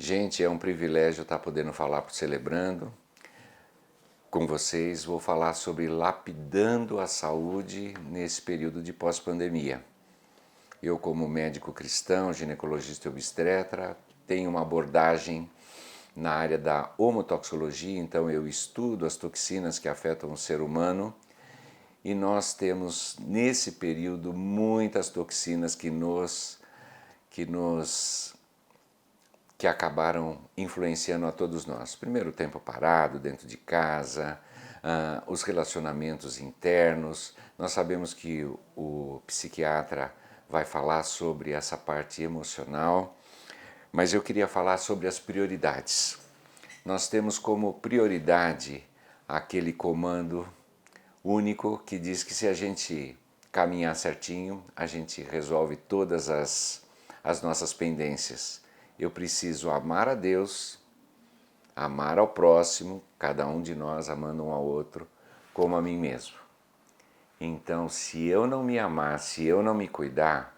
Gente, é um privilégio estar podendo falar para o Celebrando com vocês. Vou falar sobre lapidando a saúde nesse período de pós-pandemia. Eu, como médico cristão, ginecologista e obstetra, tenho uma abordagem na área da homotoxicologia, então eu estudo as toxinas que afetam o ser humano e nós temos nesse período muitas toxinas que acabaram influenciando a todos nós. Primeiro, o tempo parado dentro de casa, os relacionamentos internos. Nós sabemos que o psiquiatra vai falar sobre essa parte emocional, mas eu queria falar sobre as prioridades. Nós temos como prioridade aquele comando único que diz que se a gente caminhar certinho, a gente resolve todas as nossas pendências. Eu preciso amar a Deus, amar ao próximo, cada um de nós amando um ao outro, como a mim mesmo. Então, se eu não me amar, se eu não me cuidar,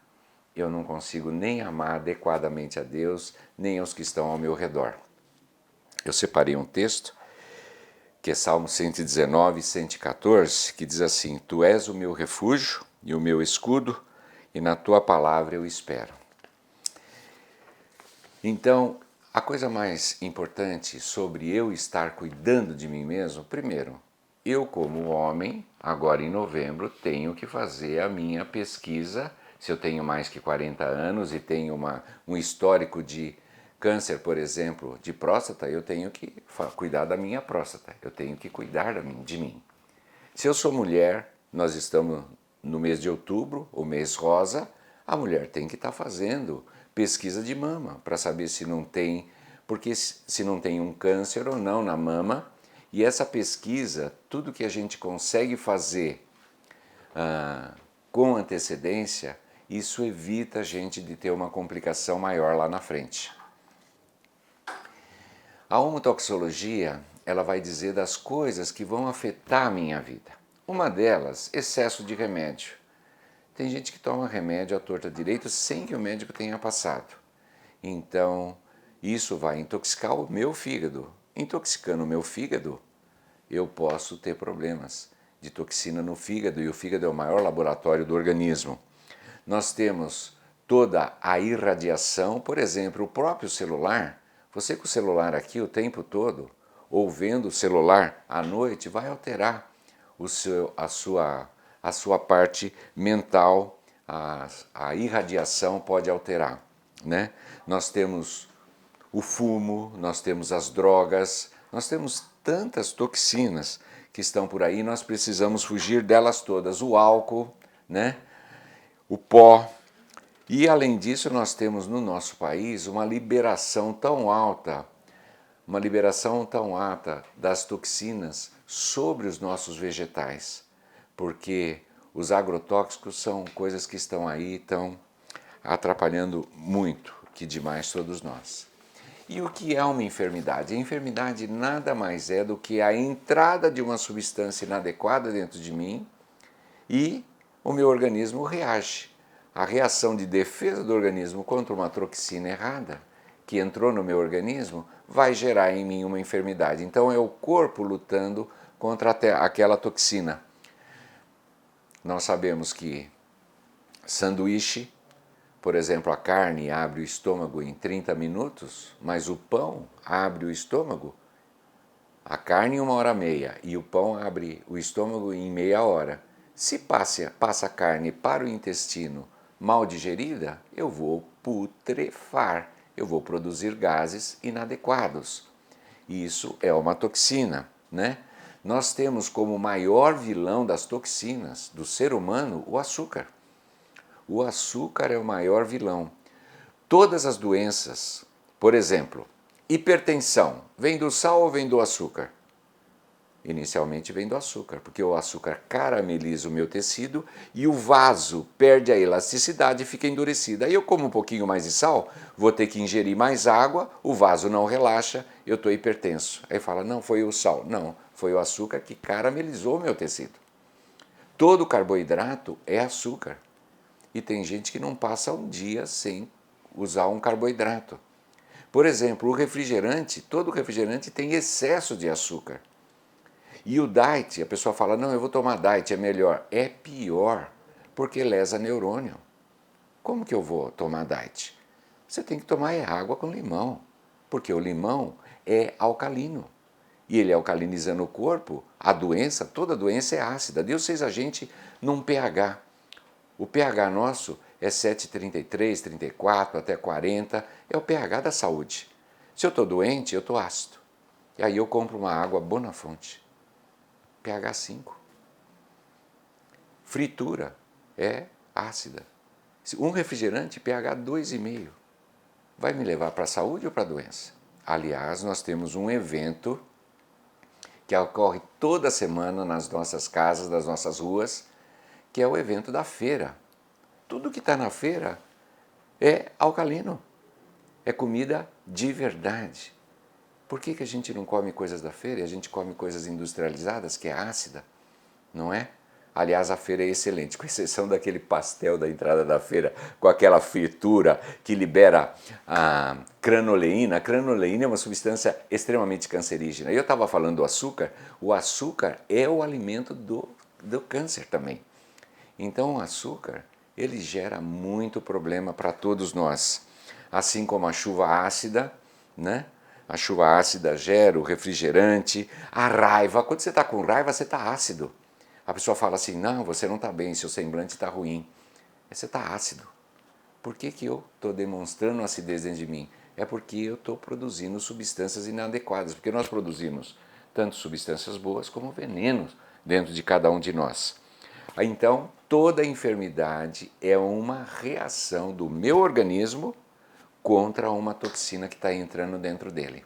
eu não consigo nem amar adequadamente a Deus, nem aos que estão ao meu redor. Eu separei um texto, que é Salmo 119, 114, que diz assim: Tu és o meu refúgio e o meu escudo, e na tua palavra eu espero. Então, a coisa mais importante sobre eu estar cuidando de mim mesmo, primeiro, eu como homem, agora em novembro, tenho que fazer a minha pesquisa. Se eu tenho mais que 40 anos e tenho um histórico de câncer, por exemplo, de próstata, eu tenho que cuidar da minha próstata, eu tenho que cuidar de mim. Se eu sou mulher, nós estamos no mês de outubro, o mês rosa, a mulher tem que estar fazendo pesquisa de mama para saber se não tem, porque se não tem um câncer ou não na mama. E essa pesquisa, tudo que a gente consegue fazer com antecedência, isso evita a gente de ter uma complicação maior lá na frente. A homotoxologia, ela vai dizer das coisas que vão afetar a minha vida. Uma delas, excesso de remédio. Tem gente que toma remédio à torta direito sem que o médico tenha passado. Então, isso vai intoxicar o meu fígado. Intoxicando o meu fígado, eu posso ter problemas de toxina no fígado, e o fígado é o maior laboratório do organismo. Nós temos toda a irradiação, por exemplo, o próprio celular. Você com o celular aqui o tempo todo, ou vendo o celular à noite, vai alterar a sua parte mental, a irradiação pode alterar, né? Nós temos o fumo, nós temos as drogas, nós temos tantas toxinas que estão por aí, nós precisamos fugir delas todas. O álcool, né? O pó. E além disso, nós temos no nosso país uma liberação tão alta das toxinas sobre os nossos vegetais, porque os agrotóxicos são coisas que estão aí, estão atrapalhando muito, que demais todos nós. E o que é uma enfermidade? A enfermidade nada mais é do que a entrada de uma substância inadequada dentro de mim e o meu organismo reage. A reação de defesa do organismo contra uma toxina errada que entrou no meu organismo vai gerar em mim uma enfermidade. Então é o corpo lutando contra aquela toxina. Nós sabemos que sanduíche, por exemplo, a carne abre o estômago em 30 minutos, mas o pão abre o estômago, a carne em 1h30 e o pão abre o estômago em meia hora. Se passa a carne para o intestino mal digerida, eu vou putrefar, eu vou produzir gases inadequados. Isso é uma toxina, né? Nós temos como maior vilão das toxinas do ser humano o açúcar. O açúcar é o maior vilão. Todas as doenças, por exemplo, hipertensão, vem do sal ou vem do açúcar? Inicialmente vem do açúcar, porque o açúcar carameliza o meu tecido e o vaso perde a elasticidade e fica endurecido. Aí eu como um pouquinho mais de sal, vou ter que ingerir mais água, o vaso não relaxa, eu estou hipertenso. Aí fala, não, foi o sal. Não, foi o açúcar que caramelizou o meu tecido. Todo carboidrato é açúcar. E tem gente que não passa um dia sem usar um carboidrato. Por exemplo, o refrigerante, todo refrigerante tem excesso de açúcar. E o diet, a pessoa fala, não, eu vou tomar diet, é melhor. É pior, porque lesa neurônio. Como que eu vou tomar diet? Você tem que tomar água com limão, porque o limão é alcalino. E ele alcalinizando o corpo, a doença, toda doença é ácida. Deus fez a gente num pH. O pH nosso é 7,33, 34 até 40, é o pH da saúde. Se eu estou doente, eu estou ácido. E aí eu compro uma água Bonafonte, pH 5. Fritura é ácida. Um refrigerante, pH 2,5. Vai me levar para a saúde ou para a doença? Aliás, nós temos um evento que ocorre toda semana nas nossas casas, nas nossas ruas, que é o evento da feira. Tudo que está na feira é alcalino, é comida de verdade. Por que a gente não come coisas da feira e a gente come coisas industrializadas, que é ácida, não é? Aliás, a feira é excelente, com exceção daquele pastel da entrada da feira, com aquela fritura que libera a cranoleína. A cranoleína é uma substância extremamente cancerígena. Eu estava falando do açúcar, o açúcar é o alimento do câncer também. Então o açúcar, ele gera muito problema para todos nós. Assim como a chuva ácida, né? A chuva ácida gera o refrigerante, a raiva. Quando você está com raiva, você está ácido. A pessoa fala assim, não, você não está bem, seu semblante está ruim. Você está ácido. Por que eu estou demonstrando acidez dentro de mim? É porque eu estou produzindo substâncias inadequadas, porque nós produzimos tanto substâncias boas como venenos dentro de cada um de nós. Então, toda enfermidade é uma reação do meu organismo contra uma toxina que está entrando dentro dele.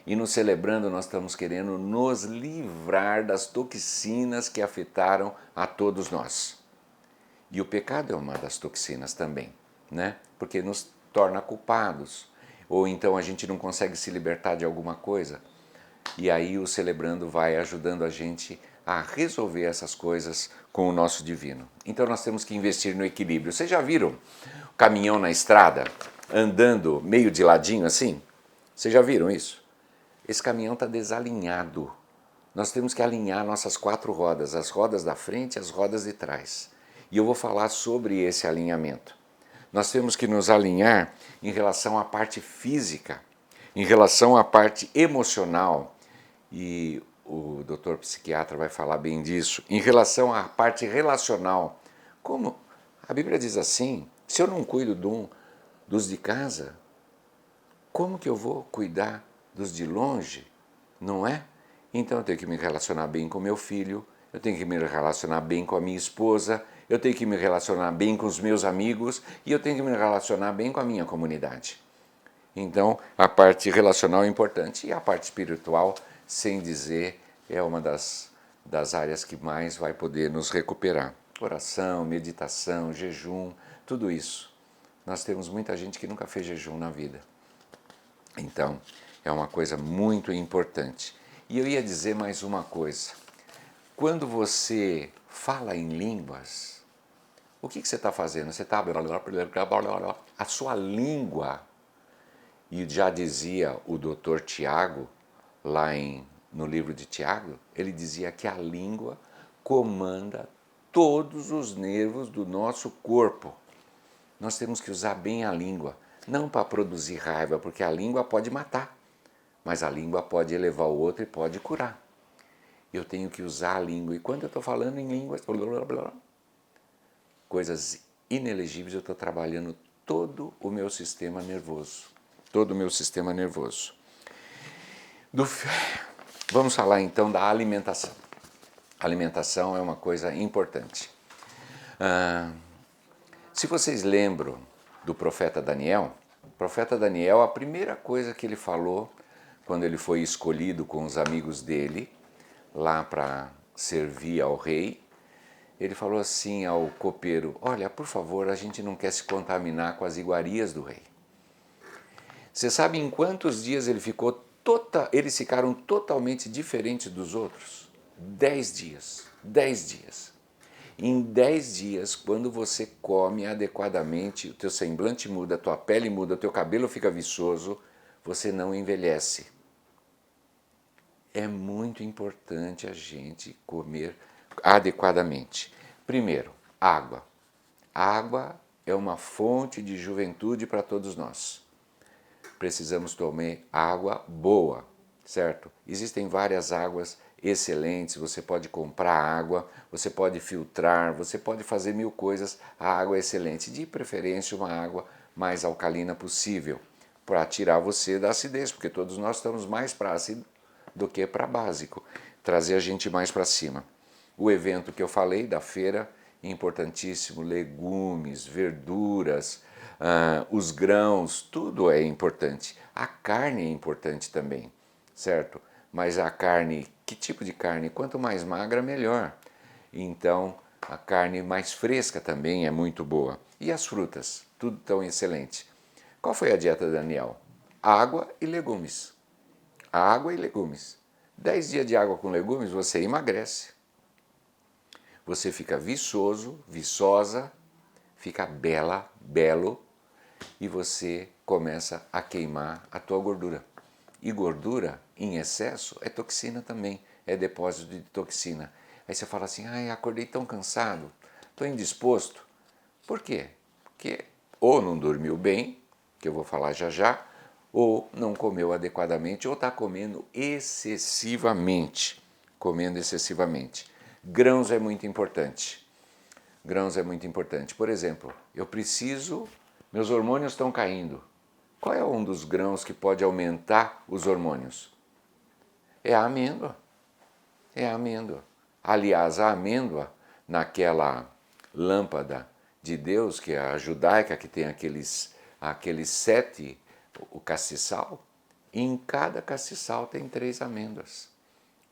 E no Celebrando nós estamos querendo nos livrar das toxinas que afetaram a todos nós. E o pecado é uma das toxinas também, né? Porque nos torna culpados. Ou então a gente não consegue se libertar de alguma coisa. E aí o Celebrando vai ajudando a gente a resolver essas coisas com o nosso divino. Então nós temos que investir no equilíbrio. Vocês já viram o caminhão na estrada andando meio de ladinho assim? Vocês já viram isso? Esse caminhão está desalinhado. Nós temos que alinhar nossas 4 rodas, as rodas da frente e as rodas de trás. E eu vou falar sobre esse alinhamento. Nós temos que nos alinhar em relação à parte física, em relação à parte emocional, e o doutor psiquiatra vai falar bem disso, em relação à parte relacional. Como a Bíblia diz assim, se eu não cuido dos de casa, como que eu vou cuidar dos de longe, não é? Então eu tenho que me relacionar bem com meu filho, eu tenho que me relacionar bem com a minha esposa, eu tenho que me relacionar bem com os meus amigos e eu tenho que me relacionar bem com a minha comunidade. Então a parte relacional é importante e a parte espiritual, sem dizer, é uma das áreas que mais vai poder nos recuperar. Oração, meditação, jejum, tudo isso. Nós temos muita gente que nunca fez jejum na vida. Então, é uma coisa muito importante. E eu ia dizer mais uma coisa. Quando você fala em línguas, o que você está fazendo? Você está... A sua língua, e já dizia o doutor Tiago, lá no livro de Tiago, ele dizia que a língua comanda todos os nervos do nosso corpo. Nós temos que usar bem a língua, não para produzir raiva, porque a língua pode matar, mas a língua pode elevar o outro e pode curar. Eu tenho que usar a língua, e quando eu estou falando em línguas, coisas inelegíveis, eu estou trabalhando todo o meu sistema nervoso. Todo o meu sistema nervoso. Vamos falar então da alimentação. A alimentação é uma coisa importante. Se vocês lembram do profeta Daniel, a primeira coisa que ele falou quando ele foi escolhido com os amigos dele lá para servir ao rei, ele falou assim ao copeiro, olha, por favor, a gente não quer se contaminar com as iguarias do rei. Você sabe em quantos dias eles ficaram totalmente diferentes dos outros? 10 dias. 10 dias. Em 10 dias, quando você come adequadamente, o teu semblante muda, a tua pele muda, o teu cabelo fica viçoso, você não envelhece. É muito importante a gente comer adequadamente. Primeiro, água. A água é uma fonte de juventude para todos nós. Precisamos tomar água boa, certo? Existem várias águas excelentes, você pode comprar água, você pode filtrar, você pode fazer mil coisas, a água é excelente, de preferência uma água mais alcalina possível, para tirar você da acidez, porque todos nós estamos mais para ácido do que para básico, trazer a gente mais para cima. O evento que eu falei da feira, importantíssimo, legumes, verduras, os grãos, tudo é importante. A carne é importante também, certo? Mas a carne, que tipo de carne? Quanto mais magra, melhor. Então, a carne mais fresca também é muito boa. E as frutas? Tudo tão excelente. Qual foi a dieta de Daniel? Água e legumes. Água e legumes. 10 dias de água com legumes, você emagrece. Você fica viçoso, viçosa, fica bela, belo, e você começa a queimar a tua gordura. E gordura em excesso é toxina também, é depósito de toxina. Aí você fala assim, ai, acordei tão cansado, estou indisposto. Por quê? Porque ou não dormiu bem, que eu vou falar já já, ou não comeu adequadamente, ou está comendo excessivamente. Comendo excessivamente. Grãos é muito importante. Grãos é muito importante. Por exemplo, meus hormônios estão caindo. Qual é um dos grãos que pode aumentar os hormônios? É a amêndoa. É a amêndoa. Aliás, a amêndoa, naquela lâmpada de Deus, que é a judaica, que tem aqueles 7, o castiçal, em cada castiçal tem 3 amêndoas.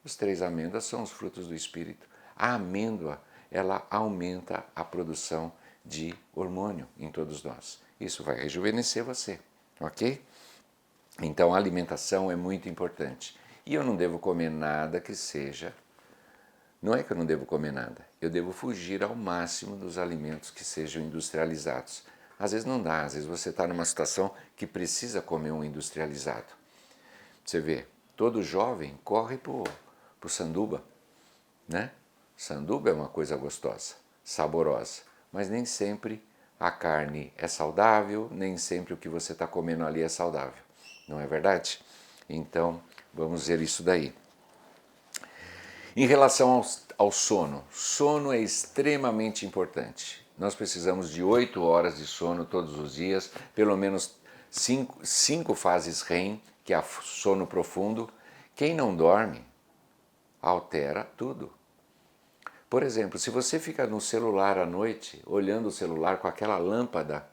Os 3 amêndoas são os frutos do Espírito. A amêndoa, ela aumenta a produção de hormônio em todos nós. Isso vai rejuvenescer você, ok? Então a alimentação é muito importante. E eu não devo comer nada que seja... Não é que eu não devo comer nada, eu devo fugir ao máximo dos alimentos que sejam industrializados. Às vezes não dá, às vezes você está numa situação que precisa comer um industrializado. Você vê, todo jovem corre para o sanduba, né? Sanduba é uma coisa gostosa, saborosa, mas nem sempre a carne é saudável, nem sempre o que você está comendo ali é saudável, não é verdade? Então, vamos ver isso daí. Em relação ao sono, sono é extremamente importante. Nós precisamos de 8 horas de sono todos os dias, pelo menos 5 fases REM, que é sono profundo. Quem não dorme altera tudo. Por exemplo, se você fica no celular à noite, olhando o celular com aquela lâmpada,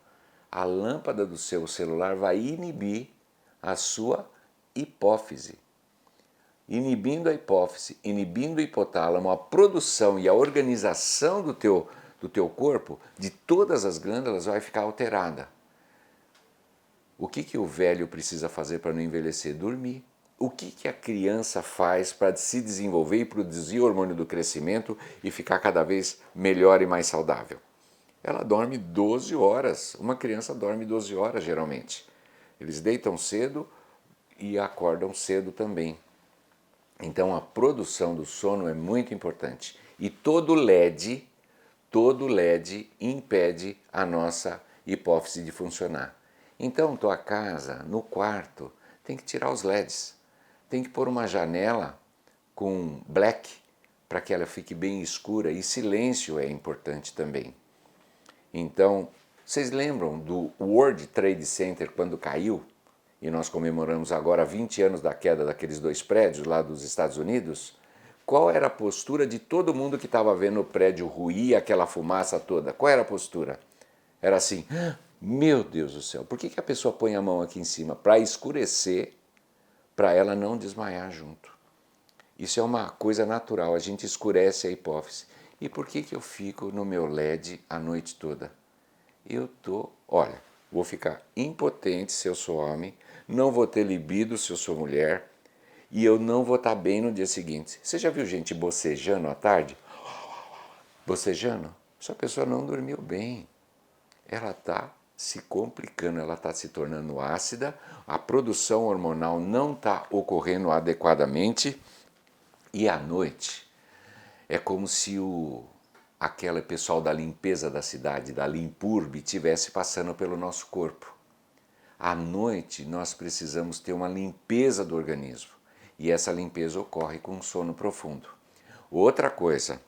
a lâmpada do seu celular vai inibir a sua hipófise. Inibindo a hipófise, inibindo o hipotálamo, a produção e a organização do teu corpo, de todas as glândulas, vai ficar alterada. O que o velho precisa fazer para não envelhecer? Dormir. O que a criança faz para se desenvolver e produzir o hormônio do crescimento e ficar cada vez melhor e mais saudável? Ela dorme 12 horas. Uma criança dorme 12 horas geralmente. Eles deitam cedo e acordam cedo também. Então a produção do sono é muito importante. E todo LED impede a nossa hipófise de funcionar. Então tua casa, no quarto, tem que tirar os LEDs. Tem que pôr uma janela com black para que ela fique bem escura, e silêncio é importante também. Então, vocês lembram do World Trade Center quando caiu? E nós comemoramos agora 20 anos da queda daqueles 2 prédios lá dos Estados Unidos. Qual era a postura de todo mundo que estava vendo o prédio ruir, aquela fumaça toda? Qual era a postura? Era assim, meu Deus do céu, por que a pessoa põe a mão aqui em cima? Para escurecer, para ela não desmaiar junto. Isso é uma coisa natural, a gente escurece a hipófise. E por que eu fico no meu LED a noite toda? Olha, vou ficar impotente se eu sou homem, não vou ter libido se eu sou mulher, e eu não vou estar bem no dia seguinte. Você já viu gente bocejando à tarde? bocejando, essa pessoa não dormiu bem. Ela está se complicando, ela está se tornando ácida, a produção hormonal não está ocorrendo adequadamente e à noite é como se aquele pessoal da limpeza da cidade, da Limpurbe, estivesse passando pelo nosso corpo. À noite nós precisamos ter uma limpeza do organismo e essa limpeza ocorre com um sono profundo. Outra coisa,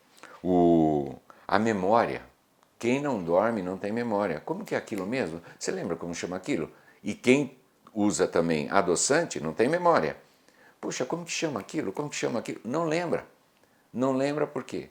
a memória. Quem não dorme não tem memória. Como que é aquilo mesmo? Você lembra como chama aquilo? E quem usa também adoçante não tem memória. Puxa, como que chama aquilo? Como que chama aquilo? Não lembra. Não lembra por quê?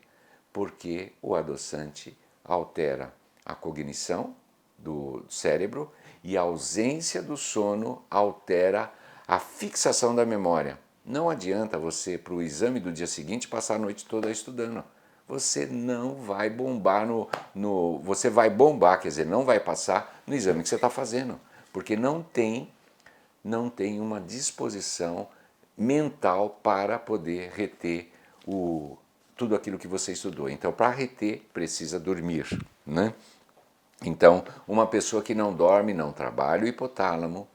Porque o adoçante altera a cognição do cérebro e a ausência do sono altera a fixação da memória. Não adianta você, para o exame do dia seguinte, passar a noite toda estudando. Você não vai bombar você vai bombar, quer dizer, não vai passar no exame que você está fazendo, porque não tem uma disposição mental para poder reter tudo aquilo que você estudou. Então, para reter, precisa dormir, né? Então, uma pessoa que não dorme, não trabalha o hipotálamo,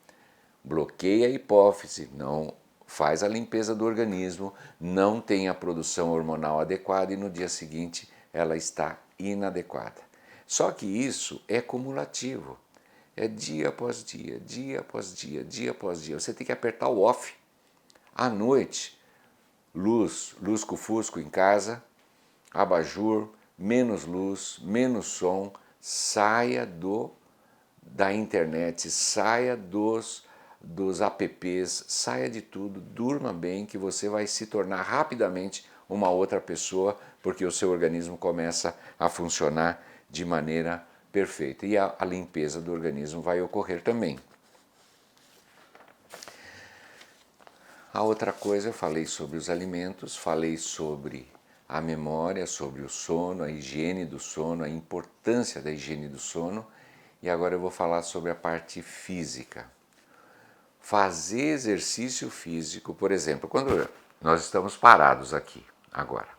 bloqueia a hipófise, não faz a limpeza do organismo, não tem a produção hormonal adequada e no dia seguinte ela está inadequada. Só que isso é cumulativo, é dia após dia, dia após dia, dia após dia. Você tem que apertar o off. À noite, luz lusco-fusco em casa, abajur, menos luz, menos som, saia da internet, saia dos apps, saia de tudo, durma bem que você vai se tornar rapidamente uma outra pessoa, porque o seu organismo começa a funcionar de maneira perfeita e a limpeza do organismo vai ocorrer também. A outra coisa, eu falei sobre os alimentos, falei sobre a memória, sobre o sono, a higiene do sono, a importância da higiene do sono e agora eu vou falar sobre a parte física. Fazer exercício físico, por exemplo, quando nós estamos parados aqui, agora.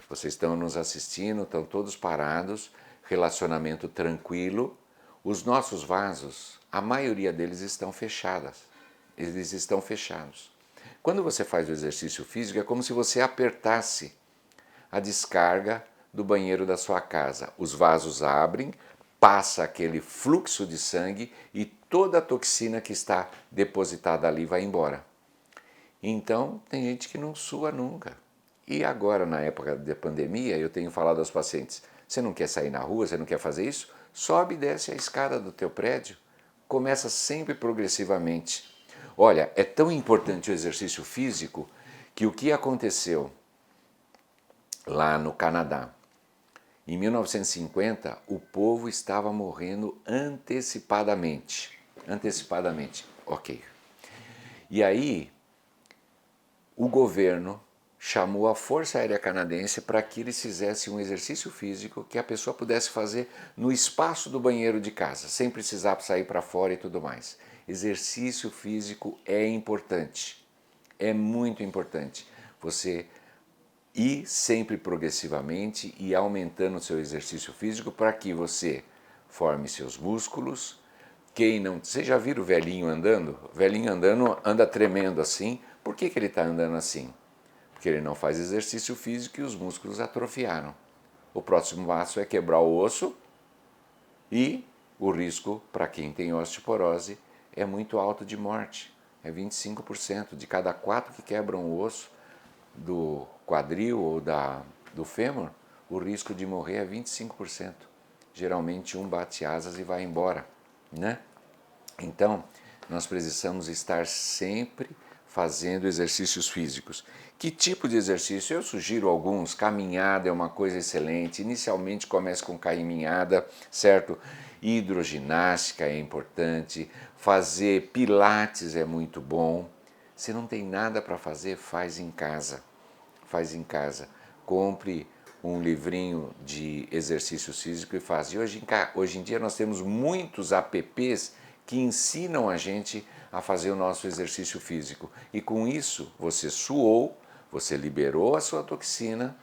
Vocês estão nos assistindo, estão todos parados, relacionamento tranquilo. Os nossos vasos, a maioria deles estão fechadas. Eles estão fechados. Quando você faz o exercício físico, é como se você apertasse a descarga do banheiro da sua casa. Os vasos abrem, passa aquele fluxo de sangue e toda a toxina que está depositada ali vai embora. Então, tem gente que não sua nunca. E agora, na época da pandemia, eu tenho falado aos pacientes, você não quer sair na rua, você não quer fazer isso? Sobe e desce a escada do teu prédio. Começa sempre progressivamente. Olha, é tão importante o exercício físico que o que aconteceu lá no Canadá, em 1950, o povo estava morrendo antecipadamente. Antecipadamente, ok. E aí, o governo chamou a Força Aérea Canadense para que eles fizessem um exercício físico que a pessoa pudesse fazer no espaço do banheiro de casa, sem precisar sair para fora e tudo mais. Exercício físico é importante, é muito importante. Você ir sempre progressivamente e aumentando o seu exercício físico para que você forme seus músculos. Quem não, você já viu o velhinho andando? O velhinho andando anda tremendo assim. Por que ele está andando assim? Porque ele não faz exercício físico e os músculos atrofiaram. O próximo passo é quebrar o osso e o risco para quem tem osteoporose é muito alto de morte. É 25%. De cada 4 que quebram o osso do quadril ou do fêmur, o risco de morrer é 25%. Geralmente um bate asas e vai embora, né? Então, nós precisamos estar sempre fazendo exercícios físicos. Que tipo de exercício? Eu sugiro alguns. Caminhada é uma coisa excelente. Inicialmente comece com caminhada, certo? Hidroginástica é importante. Fazer pilates é muito bom. Se não tem nada para fazer, faz em casa. Faz em casa. Compre um livrinho de exercícios físicos e faz. E hoje em dia nós temos muitos apps que ensinam a gente a fazer o nosso exercício físico. E com isso você suou, você liberou a sua toxina,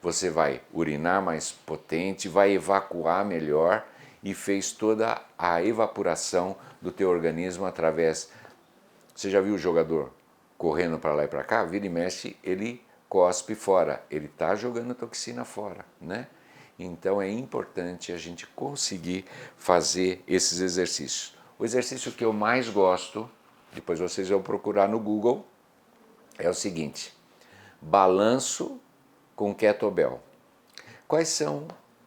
você vai urinar mais potente, vai evacuar melhor e fez toda a evaporação do teu organismo através. Você já viu o jogador correndo para lá e para cá? Vira e mexe, ele cospe fora, ele está jogando toxina fora, né? Então é importante a gente conseguir fazer esses exercícios. O exercício que eu mais gosto, depois vocês vão procurar no Google, é o seguinte: balanço com kettlebell. Quais são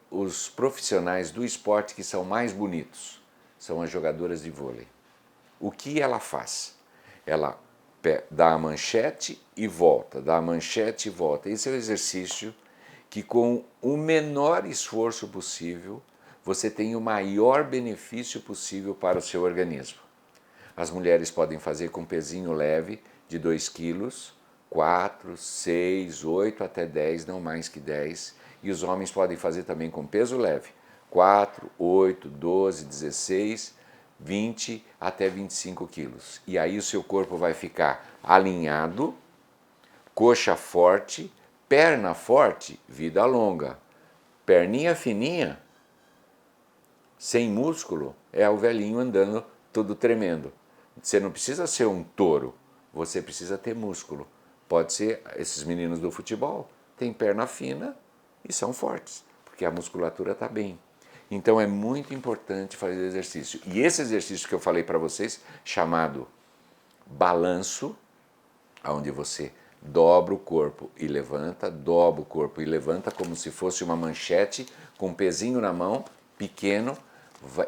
os profissionais do esporte que são mais bonitos? São as jogadoras de vôlei. O que ela faz? Ela dá a manchete e volta, dá a manchete e volta. Esse é o exercício que, com o menor esforço possível, você tem o maior benefício possível para o seu organismo. As mulheres podem fazer com pezinho leve de 2 quilos, 4, 6, 8 até 10, não mais que 10. E os homens podem fazer também com peso leve, 4, 8, 12, 16, 20 até 25 quilos. E aí o seu corpo vai ficar alinhado, coxa forte, perna forte, vida longa. Perninha fininha, sem músculo, é o velhinho andando todo tremendo. Você não precisa ser um touro, você precisa ter músculo. Pode ser, esses meninos do futebol têm perna fina e são fortes, porque a musculatura está bem. Então é muito importante fazer exercício. E esse exercício que eu falei para vocês, chamado balanço, onde você dobra o corpo e levanta, dobra o corpo e levanta como se fosse uma manchete com um pezinho na mão, pequeno,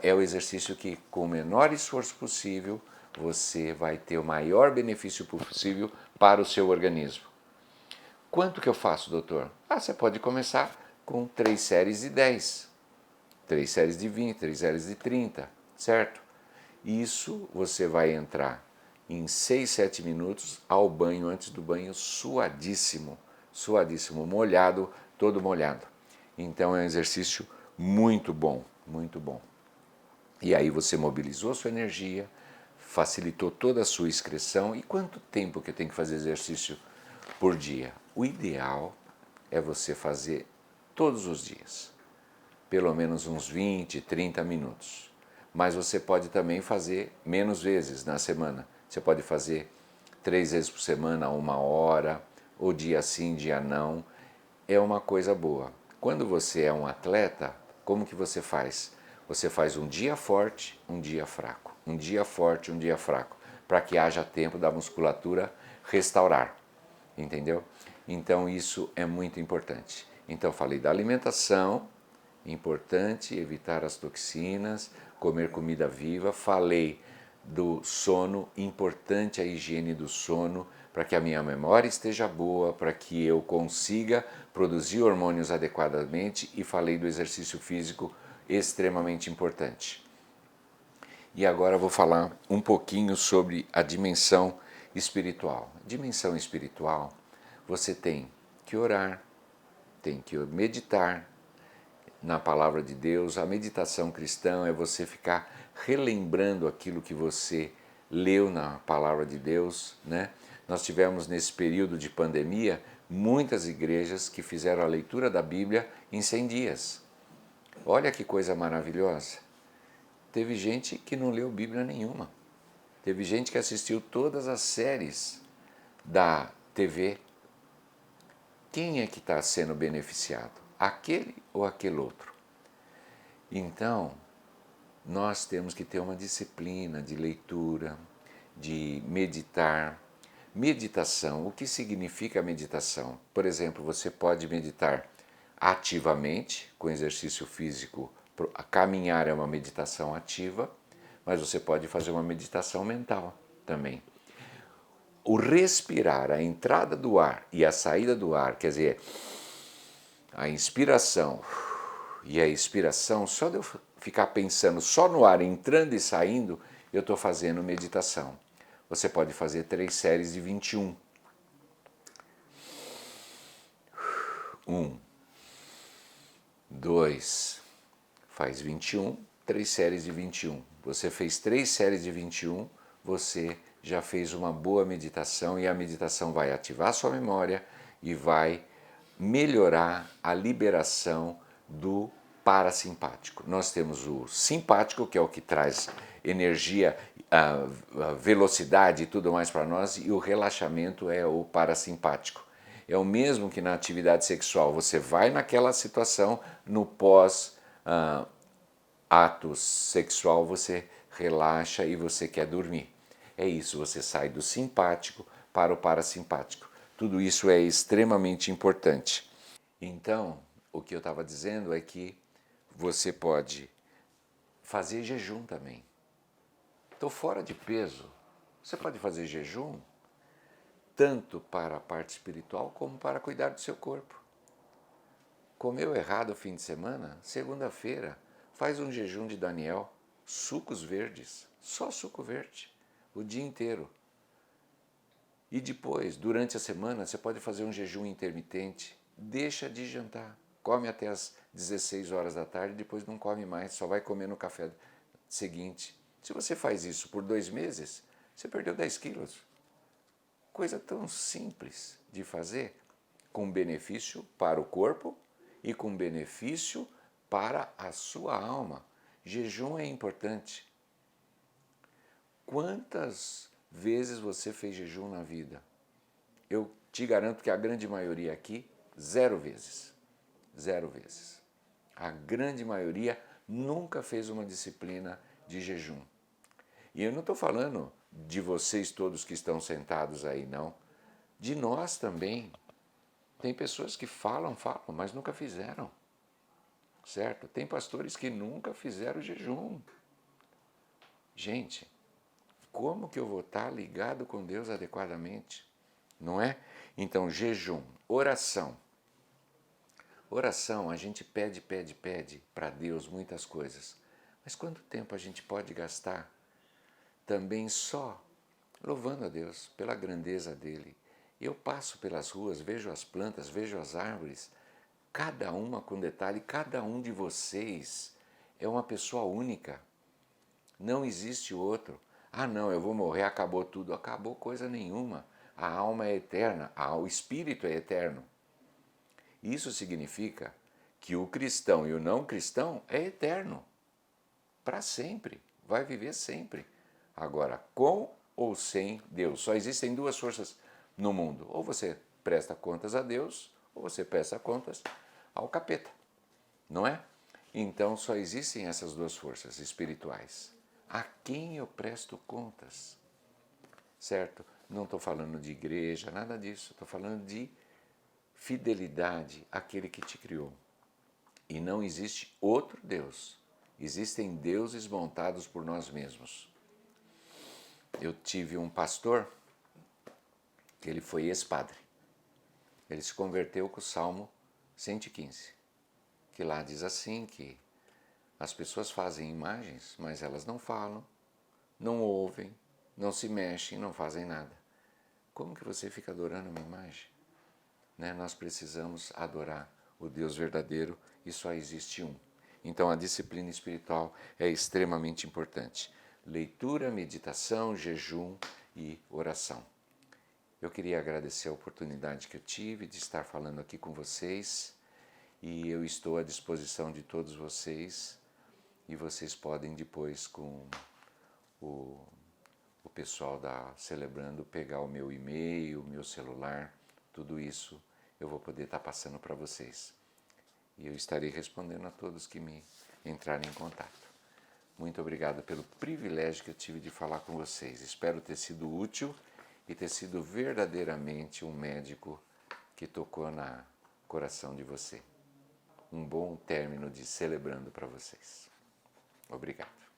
é o exercício que, com o menor esforço possível, você vai ter o maior benefício possível para o seu organismo. Quanto que eu faço, doutor? Você pode começar com 3 séries de 10, 3 séries de 20, 3 séries de 30, certo? Isso você vai entrar em 6, 7 minutos ao banho, antes do banho, suadíssimo, suadíssimo, molhado, todo molhado. Então é um exercício muito bom, muito bom. E aí você mobilizou sua energia, facilitou toda a sua excreção. E quanto tempo que eu tenho que fazer exercício por dia? O ideal é você fazer todos os dias, pelo menos uns 20, 30 minutos. Mas você pode também fazer menos vezes na semana. Você pode fazer 3 vezes por semana, 1 hora, ou dia sim, dia não. É uma coisa boa. Quando você é um atleta, como que você faz? Você faz um dia forte, um dia fraco. Um dia forte, um dia fraco. Para que haja tempo da musculatura restaurar. Entendeu? Então isso é muito importante. Então falei da alimentação, importante evitar as toxinas, comer comida viva. Falei do sono, importante a higiene do sono, para que a minha memória esteja boa, para que eu consiga produzir hormônios adequadamente, e falei do exercício físico, extremamente importante. E agora eu vou falar um pouquinho sobre a dimensão espiritual. Dimensão espiritual, você tem que orar, tem que meditar na palavra de Deus. A meditação cristã é você ficar relembrando aquilo que você leu na palavra de Deus, né? Nós tivemos nesse período de pandemia muitas igrejas que fizeram a leitura da Bíblia em 100 dias. Olha que coisa maravilhosa. Teve gente que não leu Bíblia nenhuma. Teve gente que assistiu todas as séries da TV. Quem é que está sendo beneficiado? Aquele ou aquele outro? Então, nós temos que ter uma disciplina de leitura, de meditar. Meditação, o que significa meditação? Por exemplo, você pode meditar ativamente, com exercício físico. Caminhar é uma meditação ativa, mas você pode fazer uma meditação mental também. O respirar, a entrada do ar e a saída do ar, quer dizer, a inspiração e a expiração, só de eu ficar pensando só no ar entrando e saindo, eu estou fazendo meditação. Você pode fazer 3 séries de 21. 1, 2, faz 21, 3 séries de 21. Você fez 3 séries de 21, você já fez uma boa meditação, e a meditação vai ativar a sua memória e vai melhorar a liberação do parasimpático. Nós temos o simpático, que é o que traz energia, velocidade e tudo mais para nós, e o relaxamento é o parasimpático. É o mesmo que na atividade sexual, você vai naquela situação, no pós-ato sexual você relaxa e você quer dormir. É isso, você sai do simpático para o parasimpático. Tudo isso é extremamente importante. Então, o que eu estava dizendo é que você pode fazer jejum também. Estou fora de peso. Você pode fazer jejum tanto para a parte espiritual como para cuidar do seu corpo. Comeu errado o fim de semana? Segunda-feira, faz um jejum de Daniel, sucos verdes, só suco verde, o dia inteiro. E depois, durante a semana, você pode fazer um jejum intermitente, deixa de jantar, come até as 16 horas da tarde, depois não come mais, só vai comer no café seguinte. Se você faz isso por 2 meses, você perdeu 10 quilos. Coisa tão simples de fazer, com benefício para o corpo e com benefício para a sua alma. Jejum é importante. Quantas vezes você fez jejum na vida? Eu te garanto que a grande maioria aqui, 0 vezes. 0 vezes. A grande maioria nunca fez uma disciplina de jejum. E eu não estou falando de vocês todos que estão sentados aí, não. De nós também. Tem pessoas que falam, mas nunca fizeram. Certo? Tem pastores que nunca fizeram jejum. Gente, como que eu vou estar ligado com Deus adequadamente? Não é? Então, jejum, oração. Oração, a gente pede para Deus muitas coisas. Mas quanto tempo a gente pode gastar também só louvando a Deus pela grandeza dele? Eu passo pelas ruas, vejo as plantas, vejo as árvores, cada uma com detalhe, cada um de vocês é uma pessoa única. Não existe outro. Ah, não, eu vou morrer, acabou tudo. Acabou coisa nenhuma. A alma é eterna, o espírito é eterno. Isso significa que o cristão e o não cristão é eterno. Para sempre. Vai viver sempre. Agora, com ou sem Deus. Só existem 2 forças no mundo. Ou você presta contas a Deus, ou você presta contas ao capeta. Não é? Então só existem essas 2 forças espirituais. A quem eu presto contas? Certo? Não estou falando de igreja, nada disso. Estou falando de fidelidade àquele que te criou. E não existe outro Deus. Existem deuses montados por nós mesmos. Eu tive um pastor que ele foi ex-padre. Ele se converteu com o Salmo 115, que lá diz assim que as pessoas fazem imagens, mas elas não falam, não ouvem, não se mexem, não fazem nada. Como que você fica adorando uma imagem? Né? Nós precisamos adorar o Deus verdadeiro e só existe um. Então a disciplina espiritual é extremamente importante. Leitura, meditação, jejum e oração. Eu queria agradecer a oportunidade que eu tive de estar falando aqui com vocês e eu estou à disposição de todos vocês e vocês podem depois com o pessoal da Celebrando pegar o meu e-mail, o meu celular, tudo isso eu vou poder estar passando para vocês. E eu estarei respondendo a todos que me entrarem em contato. Muito obrigado pelo privilégio que eu tive de falar com vocês. Espero ter sido útil e ter sido verdadeiramente um médico que tocou no coração de você. Um bom término de Celebrando para vocês. Obrigado.